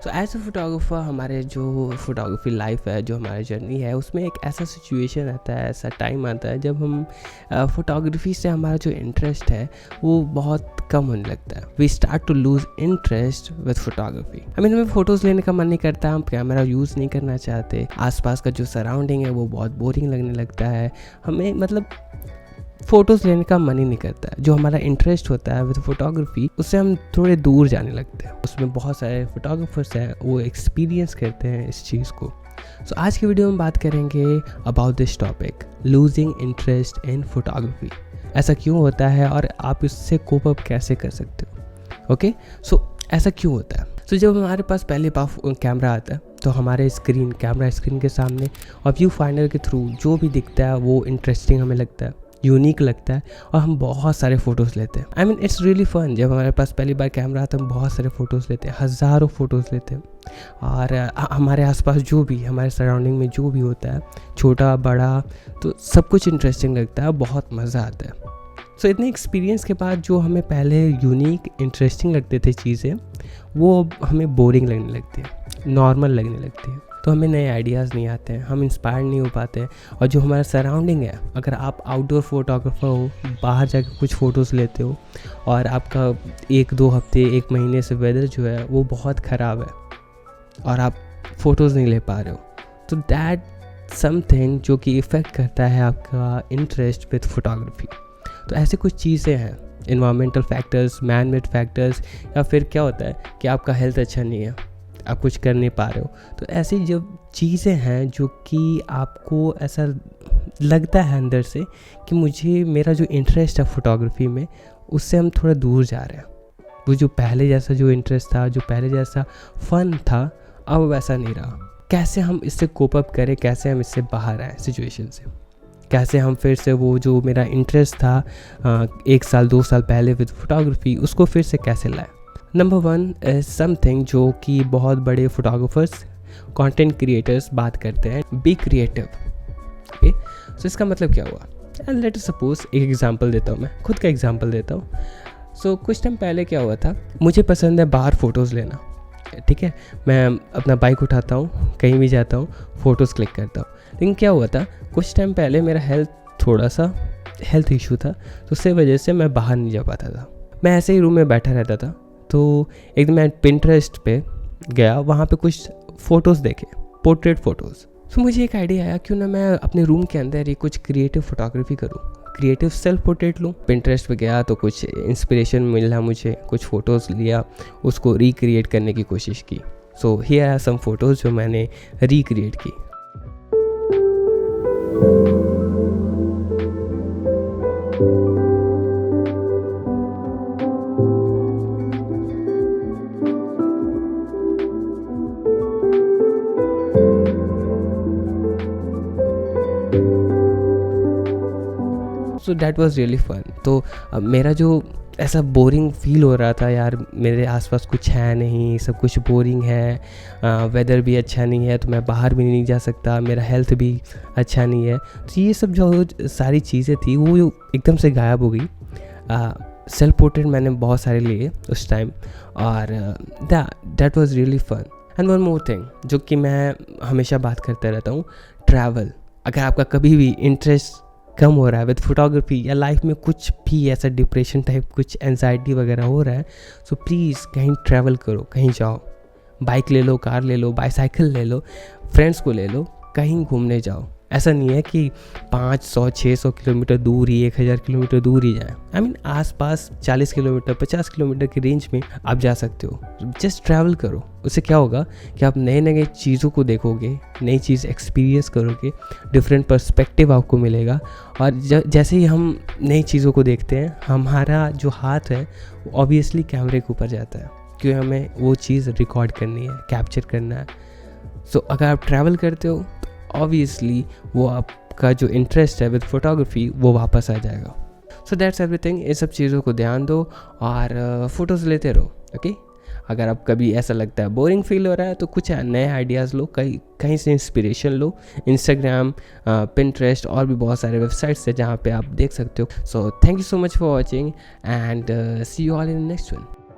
So as a photographer हमारे जो photography life है, जो हमारी जर्नी है, उसमें एक ऐसा सिचुएशन आता है, ऐसा टाइम आता है जब हम फोटोग्राफी से हमारा जो इंटरेस्ट है वो बहुत कम होने लगता है। We start to lose interest with photography. हमें फ़ोटोज़ लेने का मन नहीं करता, हम कैमरा यूज़ नहीं करना चाहते, आसपास का जो सराउंडिंग है वो बहुत बोरिंग लगने लगता है, हमें मतलब फ़ोटोज़ लेने का मन ही नहीं करता है। जो हमारा इंटरेस्ट होता है विद फोटोग्राफी, उससे हम थोड़े दूर जाने लगते हैं। उसमें बहुत सारे फोटोग्राफर्स हैं, वो एक्सपीरियंस करते हैं इस चीज़ को। सो आज की वीडियो में बात करेंगे about this topic, losing interest in photography. ऐसा क्यों होता है और आप इससे कोप अप कैसे कर सकते हो। ओके, सो ऐसा क्यों होता है। तो जब हमारे पास पहले बार कैमरा आता है तो हमारे कैमरा स्क्रीन के सामने और व्यू फाइंडर के थ्रू जो भी दिखता है वो इंटरेस्टिंग हमें लगता है, यूनिक लगता है और हम बहुत सारे फ़ोटोज़ लेते हैं। I mean it's really fun. जब हमारे पास पहली बार कैमरा आता है हम बहुत सारे फ़ोटोज़ लेते हैं, हज़ारों फ़ोटोज़ लेते हैं और हमारे आसपास जो भी, हमारे सराउंडिंग में जो भी होता है, छोटा बड़ा, तो सब कुछ इंटरेस्टिंग लगता है, बहुत मज़ा आता है। सो इतने एक्सपीरियंस के बाद जो हमें पहले यूनिक इंटरेस्टिंग लगते थे चीज़ें, वो हमें बोरिंग लगने लगती है, नॉर्मल लगने लगती है। तो हमें नए आइडियाज़ नहीं आते हैं, हम इंस्पायर नहीं हो पाते हैं। और जो हमारा सराउंडिंग है, अगर आप आउटडोर फोटोग्राफर हो, बाहर जाकर कुछ फ़ोटोज़ लेते हो और आपका 1-2 हफ्ते 1 महीने से वेदर जो है वो बहुत ख़राब है और आप फ़ोटोज़ नहीं ले पा रहे हो, तो दैट समथिंग जो कि इफ़ेक्ट करता है आपका इंटरेस्ट विद फोटोग्राफी। तो ऐसे कुछ चीज़ें हैं, environmental factors, man made factors, या फिर क्या होता है कि आपका हेल्थ अच्छा नहीं है, आप कुछ कर नहीं पा रहे हो। तो ऐसी जो चीज़ें हैं जो कि आपको ऐसा लगता है अंदर से कि मुझे, मेरा जो इंटरेस्ट है फोटोग्राफी में, उससे हम थोड़ा दूर जा रहे हैं। वो जो पहले जैसा जो इंटरेस्ट था, जो पहले जैसा फ़न था, अब वैसा नहीं रहा। कैसे हम इससे कोप अप करें, कैसे हम इससे बाहर आए सिचुएशन से, कैसे हम फिर से वो जो मेरा इंटरेस्ट था 1 साल 2 साल पहले विद फोटोग्राफी, उसको फिर से कैसे लाएं। नंबर 1 इज़ समथिंग जो कि बहुत बड़े फोटोग्राफर्स, कंटेंट क्रिएटर्स बात करते हैं, बी क्रिएटिव। ओके, सो इसका मतलब क्या हुआ, लेट अस सपोज एक एग्जांपल देता हूँ, मैं खुद का एग्जांपल देता हूँ। सो कुछ टाइम पहले क्या हुआ था, मुझे पसंद है बाहर फ़ोटोज़ लेना, ठीक है, मैं अपना बाइक उठाता हूँ, कहीं भी जाता हूँ, फ़ोटोज़ क्लिक करता हूँ। लेकिन क्या हुआ था, कुछ टाइम पहले मेरा थोड़ा सा हेल्थ इशू था, तो उससे वजह से मैं बाहर नहीं जा पाता था, मैं ऐसे ही रूम में बैठा रहता था। तो एक दिन मैं पिंटरेस्ट पे गया, वहाँ पे कुछ फ़ोटोज़ देखे, पोर्ट्रेट फ़ोटोज़। तो मुझे एक आइडिया आया, क्यों ना मैं अपने रूम के अंदर ही कुछ क्रिएटिव फोटोग्राफी करूँ, क्रिएटिव सेल्फ पोर्ट्रेट लूँ। पिंटरेस्ट पे गया तो कुछ इंस्पिरेशन मिला मुझे, कुछ फ़ोटोज़ लिया, उसको रिक्रिएट करने की कोशिश की। So here are some photos जो मैंने रिक्रिएट की। So that was really fun. तो मेरा जो ऐसा बोरिंग फील हो रहा था, यार मेरे आसपास कुछ है नहीं, सब कुछ बोरिंग है, वेदर भी अच्छा नहीं है, तो मैं बाहर भी नहीं जा सकता, मेरा हेल्थ भी अच्छा नहीं है। तो ये सब जो सारी चीज़ें थी वो एकदम से गायब हो गई। सेल्फ पोर्ट्रेट मैंने बहुत सारे लिए उस टाइम और that was really fun. And one more thing जो कि मैं हमेशा बात करता रहता हूँ, ट्रैवल। अगर आपका कभी भी इंटरेस्ट कम हो रहा है विद फोटोग्राफी, या लाइफ में कुछ भी ऐसा डिप्रेशन टाइप, कुछ एंजाइटी वगैरह हो रहा है, सो प्लीज़ कहीं ट्रैवल करो, कहीं जाओ, बाइक ले लो, कार ले लो, बाईसाइकिल ले लो, फ्रेंड्स को ले लो, कहीं घूमने जाओ। ऐसा नहीं है कि 500-600 किलोमीटर दूर ही, 1000 किलोमीटर दूर ही जाए। आई मीन आसपास 40 किलोमीटर 50 किलोमीटर की रेंज में आप जा सकते हो। जस्ट ट्रैवल करो, उससे क्या होगा कि आप नए नए चीज़ों को देखोगे, नई चीज़ एक्सपीरियंस करोगे, डिफरेंट पर्सपेक्टिव आपको मिलेगा। और जैसे ही हम नई चीज़ों को देखते हैं, हमारा जो हाथ है वो ऑब्वियसली कैमरे के ऊपर जाता है, क्योंकि हमें वो चीज़ रिकॉर्ड करनी है, कैप्चर करना है। सो अगर आप ट्रैवल करते हो तो ऑब्वियसली वो आपका जो इंटरेस्ट है विद फोटोग्राफी वो वापस आ जाएगा। So that's everything. इन सब चीज़ों को ध्यान दो और फ़ोटोज़ लेते रहो। ओके, अगर आप कभी ऐसा लगता है बोरिंग फील हो रहा है तो कुछ नए आइडियाज़ लो, कहीं से इंस्पिरेशन लो। इंस्टाग्राम, पिंटरेस्ट और भी बहुत सारे वेबसाइट्स हैं जहाँ पे आप देख सकते हो। So thank you so much for watching and see you all in next one.